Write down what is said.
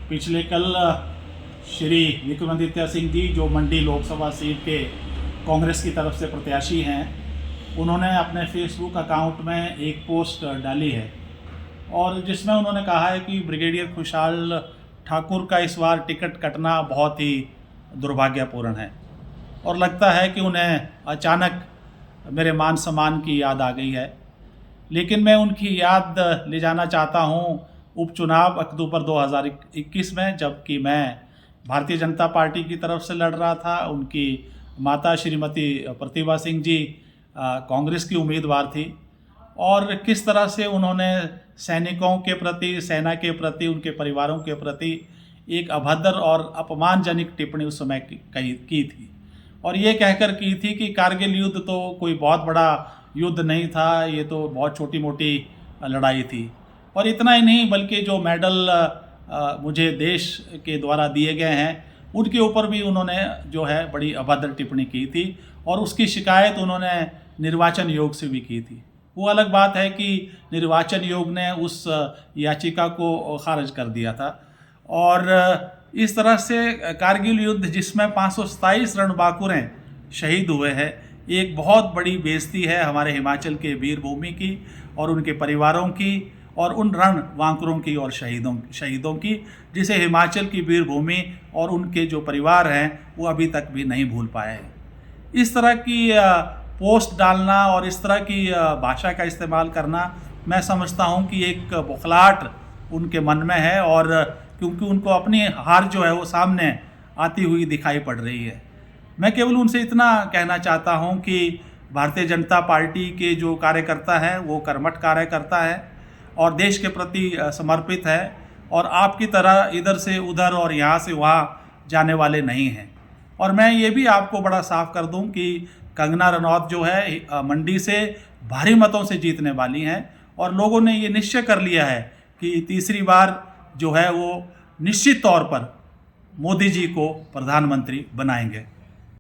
पिछले कल श्री विक्रमादित्य सिंह जी जो मंडी लोकसभा सीट के कांग्रेस की तरफ से प्रत्याशी हैं, उन्होंने अपने फेसबुक अकाउंट में एक पोस्ट डाली है और जिसमें उन्होंने कहा है कि ब्रिगेडियर खुशहाल ठाकुर का इस बार टिकट कटना बहुत ही दुर्भाग्यपूर्ण है और लगता है कि उन्हें अचानक मेरे मान सम्मान की याद आ गई है। लेकिन मैं उनकी याद ले जाना चाहता हूं उपचुनाव अक्टूबर 2021 में, जबकि मैं भारतीय जनता पार्टी की तरफ से लड़ रहा था। उनकी माता श्रीमती प्रतिभा सिंह जी कांग्रेस की उम्मीदवार थी और किस तरह से उन्होंने सैनिकों के प्रति, सेना के प्रति, उनके परिवारों के प्रति एक अभद्र और अपमानजनक टिप्पणी उस समय की थी और ये कहकर की थी कि कारगिल युद्ध तो कोई बहुत बड़ा युद्ध नहीं था, ये तो बहुत छोटी मोटी लड़ाई थी। और इतना ही नहीं बल्कि जो मेडल मुझे देश के द्वारा दिए गए हैं उनके ऊपर भी उन्होंने जो है बड़ी अभद्र टिप्पणी की थी और उसकी शिकायत उन्होंने निर्वाचन आयोग से भी की थी। वो अलग बात है कि निर्वाचन आयोग ने उस याचिका को खारिज कर दिया था और इस तरह से कारगिल युद्ध जिसमें 527 रणबांकुरें शहीद हुए हैं, एक बहुत बड़ी बेइज्जती है हमारे हिमाचल के वीर भूमि की और उनके परिवारों की और उन रणबांकुरों की और शहीदों की, जिसे हिमाचल की वीर भूमि और उनके जो परिवार हैं वो अभी तक भी नहीं भूल पाए हैं। इस तरह की पोस्ट डालना और इस तरह की भाषा का इस्तेमाल करना, मैं समझता हूँ कि एक बौखलाहट उनके मन में है और क्योंकि उनको अपनी हार जो है वो सामने आती हुई दिखाई पड़ रही है। मैं केवल उनसे इतना कहना चाहता हूँ कि भारतीय जनता पार्टी के जो कार्यकर्ता हैं वो कर्मठ कार्यकर्ता है और देश के प्रति समर्पित है और आपकी तरह इधर से उधर और यहाँ से वहाँ जाने वाले नहीं हैं। और मैं ये भी आपको बड़ा साफ कर दूं कि कंगना रनौत जो है मंडी से भारी मतों से जीतने वाली हैं और लोगों ने ये निश्चय कर लिया है कि तीसरी बार जो है वो निश्चित तौर पर मोदी जी को प्रधानमंत्री बनाएंगे।